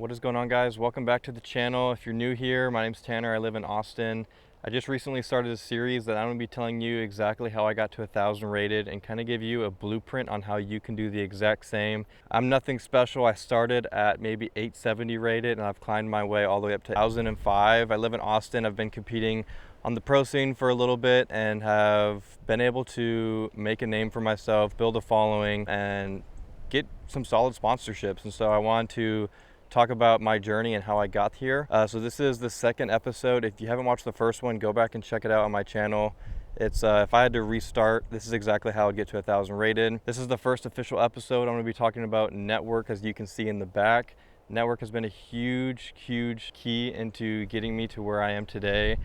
What is going on, guys? Welcome back to the channel. If you're new here, my name's Tanner. I live in Austin. I just recently started a series that I'm going to be telling you exactly how I got to 1,000 rated and kind of give you a blueprint on how you can do the exact same. I'm nothing special. I started at maybe 870 rated and I've climbed my way all the way up to 1,005. I live in Austin. I've been competing on the pro scene for a little bit and have been able to make a name for myself, build a following, and get some solid sponsorships. And so I want to talk about my journey and how I got here. So this is the second episode. If you haven't watched the first one, go back and check it out on my channel. It's if I had to restart, this is exactly how I'd get to 1,000 rated. This is the first official episode. I'm going to be talking about network, as you can see in the back. Network has been a huge key into getting me to where I am today.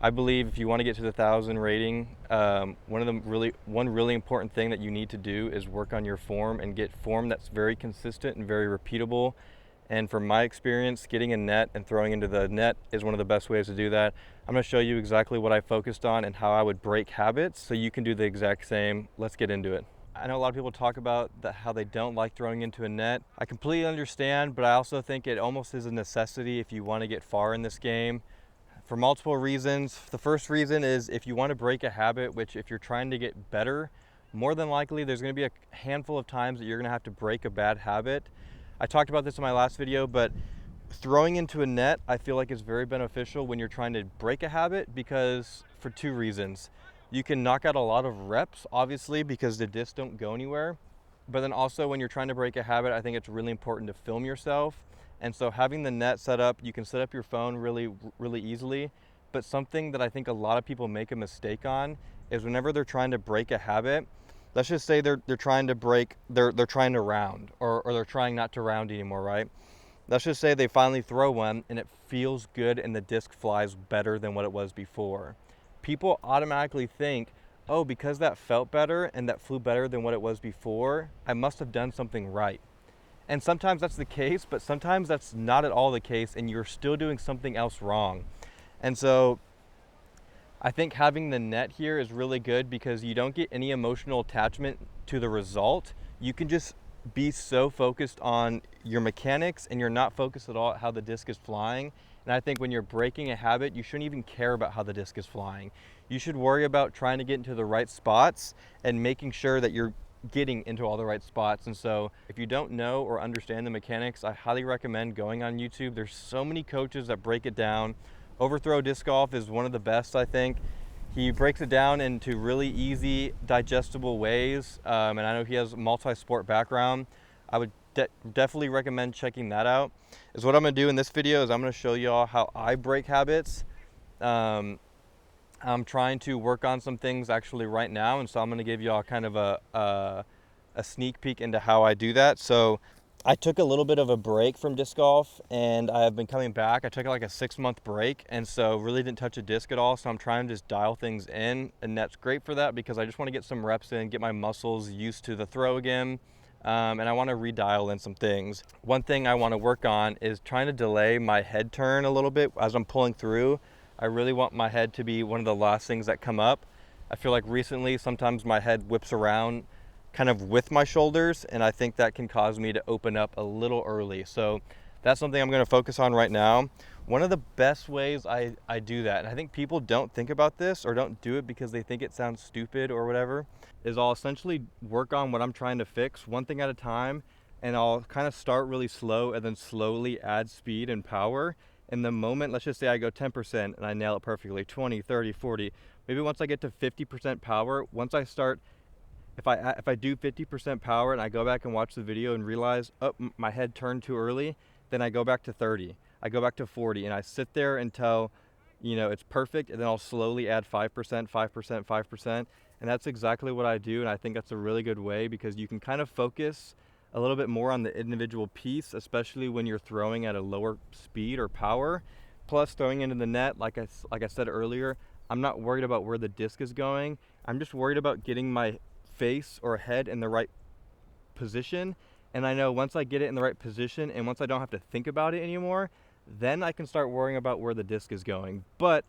I believe if you want to get to the 1,000 rating, one really important thing that you need to do is work on your form and get form that's very consistent and very repeatable. And from my experience, getting a net and throwing into the net is one of the best ways to do that. I'm going to show you exactly what I focused on and how I would break habits so you can do the exact same. Let's get into it. I know a lot of people talk about how they don't like throwing into a net. I completely understand, but I also think it almost is a necessity if you want to get far in this game for multiple reasons. The first reason is if you want to break a habit, which if you're trying to get better, more than likely there's going to be a handful of times that you're going to have to break a bad habit. I talked about this in my last video, but throwing into a net I feel like is very beneficial when you're trying to break a habit, because for two reasons. You can knock out a lot of reps, obviously, because the discs don't go anywhere. But then also when you're trying to break a habit, I think it's really important to film yourself. And so having the net set up, you can set up your phone really easily. But something that I think a lot of people make a mistake on is whenever they're trying to break a habit, let's just say they're trying to break, they're trying to round, or they're trying not to round anymore, right? Let's just say they finally throw one and it feels good and the disc flies better than what it was before. People automatically think, oh, because that felt better and that flew better than what it was before, I must have done something right. And sometimes that's the case, but sometimes that's not at all the case and you're still doing something else wrong. And so I think having the net here is really good because you don't get any emotional attachment to the result. You can just be so focused on your mechanics and you're not focused at all at how the disc is flying. And I think when you're breaking a habit, you shouldn't even care about how the disc is flying. You should worry about trying to get into the right spots and making sure that you're getting into all the right spots. And so if you don't know or understand the mechanics, I highly recommend going on YouTube. There's so many coaches that break it down. Overthrow Disc Golf is one of the best, I think. He breaks it down into really easy, digestible ways, and I know he has a multi-sport background. I would definitely recommend checking that out. Is what I'm going to do in this video is I'm going to show you all how I break habits. I'm trying to work on some things actually right now, and so I'm going to give you all kind of a sneak peek into how I do that. So I took a little bit of a break from disc golf and I have been coming back. I took like a 6-month break, and so really didn't touch a disc at all. So I'm trying to just dial things in, and that's great for that because I just want to get some reps in, get my muscles used to the throw again. And I want to redial in some things. One thing I want to work on is trying to delay my head turn a little bit as I'm pulling through. I really want my head to be one of the last things that come up. I feel like recently sometimes my head whips around kind of with my shoulders, and I think that can cause me to open up a little early. So that's something I'm going to focus on right now. One of the best ways I do that, and I think people don't think about this or don't do it because they think it sounds stupid or whatever, is I'll essentially work on what I'm trying to fix one thing at a time, and I'll kind of start really slow and then slowly add speed and power. In the moment, let's just say I go 10% and I nail it perfectly, 20, 30, 40. Maybe once I get to 50% power, once I start, if I do 50% power and I go back and watch the video and realize, oh, my head turned too early, then I go back to 30. I go back to 40, and I sit there until, it's perfect, and then I'll slowly add 5%, 5%, 5%. And that's exactly what I do, and I think that's a really good way because you can kind of focus a little bit more on the individual piece, especially when you're throwing at a lower speed or power. Plus, throwing into the net, like I said earlier, I'm not worried about where the disc is going. I'm just worried about getting my face or head in the right position, and I know once I get it in the right position and once I don't have to think about it anymore, then I can start worrying about where the disc is going. But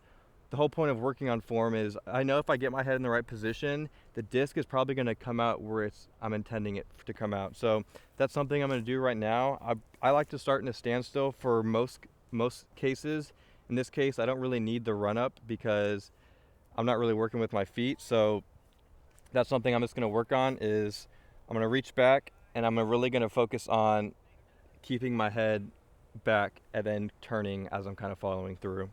the whole point of working on form is I know if I get my head in the right position, the disc is probably going to come out where I'm intending it to come out. So that's something I'm going to do right now. I like to start in a standstill for most cases. In this case, I don't really need the run up because I'm not really working with my feet. So that's something I'm just going to work on. Is I'm going to reach back and I'm really going to focus on keeping my head back and then turning as I'm kind of following through.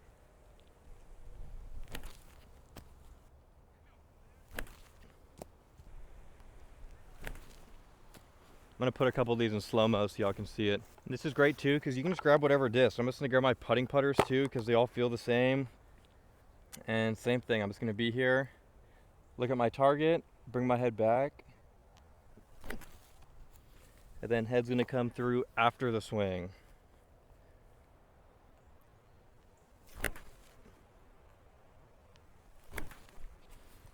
I'm gonna put a couple of these in slow-mo so y'all can see it. And this is great too because you can just grab whatever disc. I'm just gonna grab my putting putters too because they all feel the same. And same thing, I'm just gonna be here, look at my target, bring my head back, and then head's gonna come through after the swing.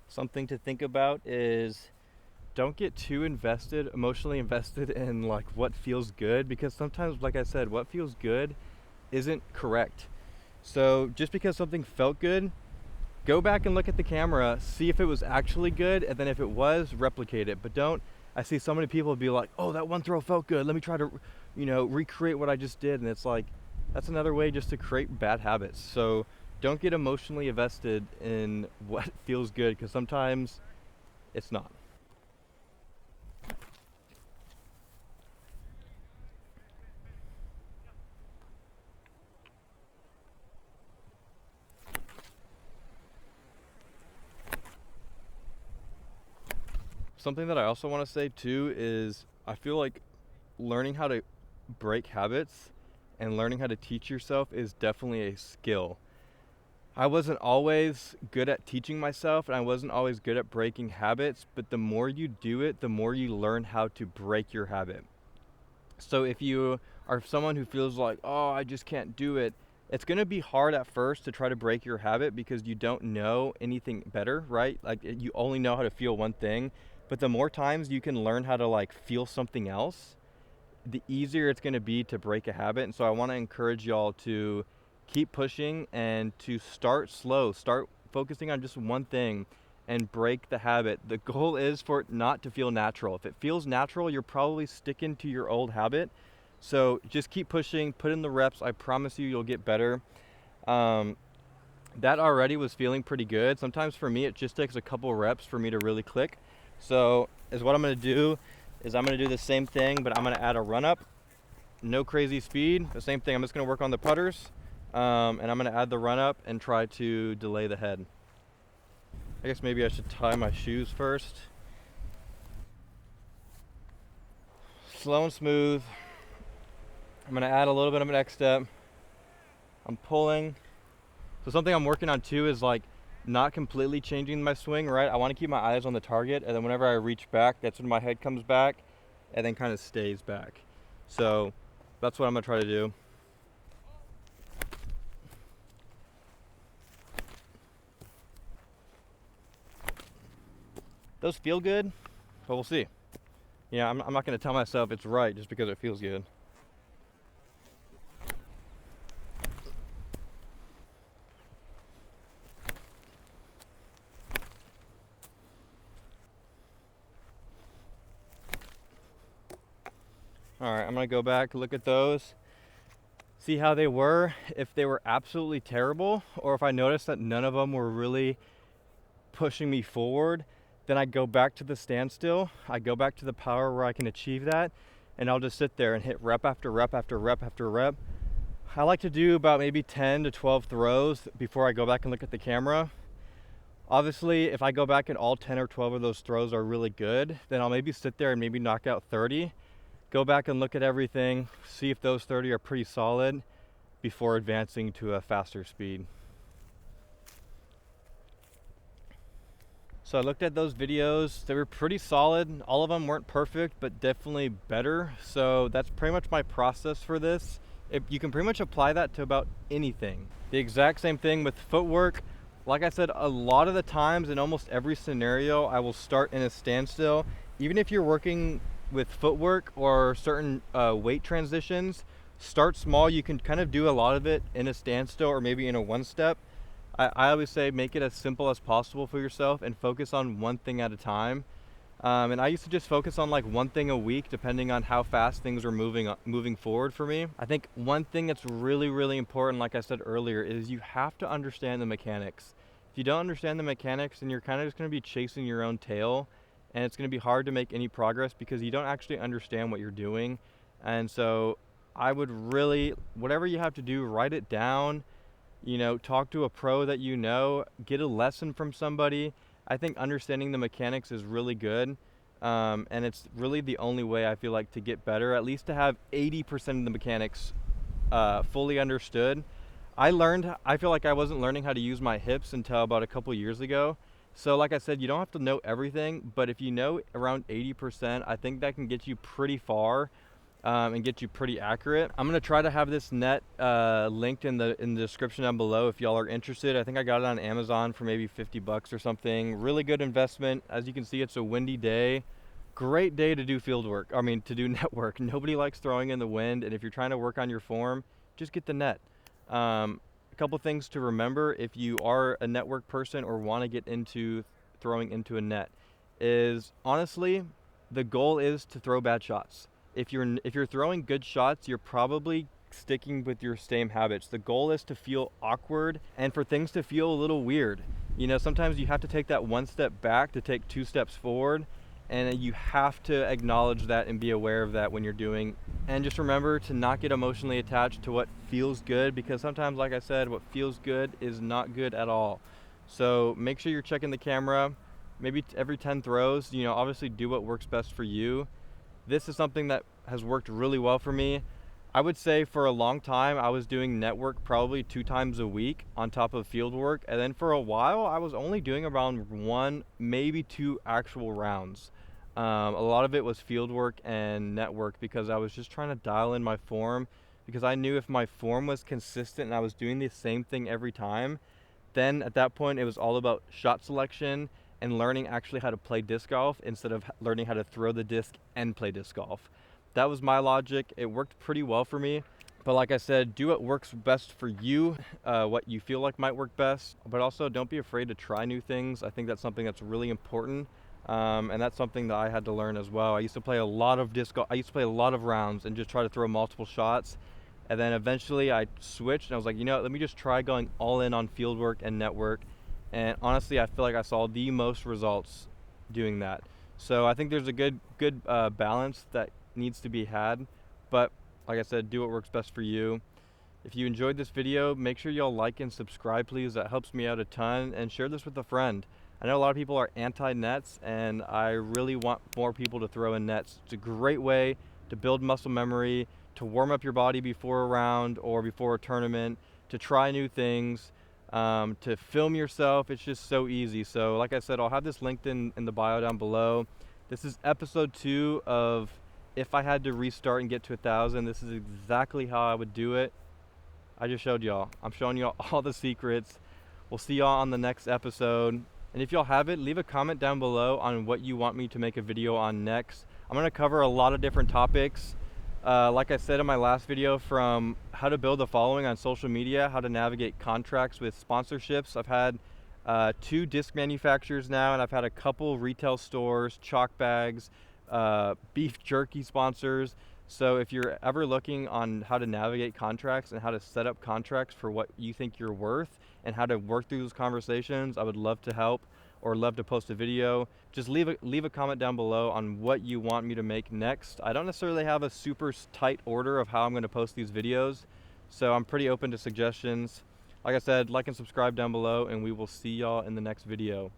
Something to think about is don't get too emotionally invested in like what feels good, because sometimes, like I said, what feels good isn't correct. So just because something felt good, go back and look at the camera, see if it was actually good, and then if it was, replicate it. But don't, I see so many people be like, oh, that one throw felt good, let me try to, recreate what I just did. And it's like, that's another way just to create bad habits. So don't get emotionally invested in what feels good, because sometimes it's not. Something that I also want to say too is I feel like learning how to break habits and learning how to teach yourself is definitely a skill. I wasn't always good at teaching myself, and I wasn't always good at breaking habits, but the more you do it, the more you learn how to break your habit. So if you are someone who feels like, oh, I just can't do it, it's going to be hard at first to try to break your habit because you don't know anything better, right? Like you only know how to feel one thing. But the more times you can learn how to like feel something else, the easier it's going to be to break a habit. And so I want to encourage y'all to keep pushing and to start slow, start focusing on just one thing and break the habit. The goal is for it not to feel natural. If it feels natural, you're probably sticking to your old habit. So just keep pushing, put in the reps. I promise you, you'll get better. That already was feeling pretty good. Sometimes for me, it just takes a couple reps for me to really click. So what I'm going to do is I'm going to do the same thing, but I'm going to add a run up. No crazy speed. The same thing. I'm just going to work on the putters, and I'm going to add the run up and try to delay the head. I guess maybe I should tie my shoes first. Slow and smooth. I'm going to add a little bit of an X step. I'm pulling. So something I'm working on too is like not completely changing my swing, right? I want to keep my eyes on the target, and then whenever I reach back, that's when my head comes back and then kind of stays back. So that's what I'm going to try to do. Those feel good, but we'll see. Yeah, I'm not going to tell myself it's right just because it feels good. All right, I'm gonna go back, look at those, see how they were, if they were absolutely terrible, or if I noticed that none of them were really pushing me forward, then I go back to the standstill, I go back to the power where I can achieve that, and I'll just sit there and hit rep after rep after rep after rep. I like to do about maybe 10 to 12 throws before I go back and look at the camera. Obviously, if I go back and all 10 or 12 of those throws are really good, then I'll maybe sit there and maybe knock out 30. Go back and look at everything, see if those 30 are pretty solid before advancing to a faster speed. So I looked at those videos, they were pretty solid. All of them weren't perfect, but definitely better. So that's pretty much my process for this. You can pretty much apply that to about anything. The exact same thing with footwork. Like I said, a lot of the times in almost every scenario, I will start in a standstill. Even if you're working with footwork or certain weight transitions, start small. You can kind of do a lot of it in a standstill or maybe in a one step. I always say make it as simple as possible for yourself and focus on one thing at a time. And I used to just focus on like one thing a week, depending on how fast things were moving forward for me. I think one thing that's really, really important, like I said earlier, is you have to understand the mechanics. If you don't understand the mechanics, then you're kind of just going to be chasing your own tail, and it's going to be hard to make any progress because you don't actually understand what you're doing. And so I would really, whatever you have to do, write it down, talk to a pro that get a lesson from somebody. I think understanding the mechanics is really good. And it's really the only way I feel like to get better, at least to have 80% of the mechanics fully understood. I feel like I wasn't learning how to use my hips until about a couple years ago. So like I said, you don't have to know everything, but if you know around 80%, I think that can get you pretty far. And get you pretty accurate. I'm gonna try to have this net linked in the description down below if y'all are interested. I think I got it on Amazon for maybe 50 bucks or something. Really good investment. As you can see, it's a windy day. Great day to do field work. I mean, to do net work. Nobody likes throwing in the wind, and if you're trying to work on your form, just get the net. A couple things to remember if you are a network person or want to get into throwing into a net is, honestly, the goal is to throw bad shots. If you're throwing good shots, you're probably sticking with your same habits. The goal is to feel awkward and for things to feel a little weird. Sometimes you have to take that one step back to take two steps forward, and you have to acknowledge that and be aware of that when you're doing. And just remember to not get emotionally attached to what feels good, because sometimes, like I said, what feels good is not good at all. So make sure you're checking the camera maybe every 10 throws. Obviously do what works best for you. This is something that has worked really well for me. I would say for a long time I was doing network probably 2 times a week on top of field work, and then for a while I was only doing around 1, maybe 2 actual rounds. A lot of it was field work and network because I was just trying to dial in my form, because I knew if my form was consistent and I was doing the same thing every time, then at that point it was all about shot selection and learning actually how to play disc golf instead of learning how to throw the disc and play disc golf. That was my logic. It worked pretty well for me. But like I said, do what works best for you, what you feel like might work best. But also don't be afraid to try new things. I think that's something that's really important. And that's something that I had to learn as well. I used to play a lot of disc golf. I used to play a lot of rounds and just try to throw multiple shots. And then eventually I switched and I was like, let me just try going all in on field work and network. And honestly, I feel like I saw the most results doing that. So I think there's a good balance that needs to be had. But like I said, do what works best for you. If you enjoyed this video, make sure y'all like and subscribe, please. That helps me out a ton. And share this with a friend. I know a lot of people are anti-nets, and I really want more people to throw in nets. It's a great way to build muscle memory, to warm up your body before a round or before a tournament, to try new things, to film yourself. It's just so easy. So like I said, I'll have this linked in the bio down below. This is episode 2 of if I had to restart and get to 1,000. This is exactly how I would do it. I just showed y'all. I'm showing y'all all the secrets. We'll see y'all on the next episode. And if y'all have it, leave a comment down below on what you want me to make a video on next. I'm going to cover a lot of different topics. Like I said in my last video, from how to build a following on social media, how to navigate contracts with sponsorships. I've had 2 disc manufacturers now, and I've had a couple retail stores, chalk bags, beef jerky sponsors. So if you're ever looking on how to navigate contracts and how to set up contracts for what you think you're worth and how to work through those conversations, I would love to help or love to post a video. Just leave a comment down below on what you want me to make next. I don't necessarily have a super tight order of how I'm going to post these videos, so I'm pretty open to suggestions. Like I said, like and subscribe down below, and we will see y'all in the next video.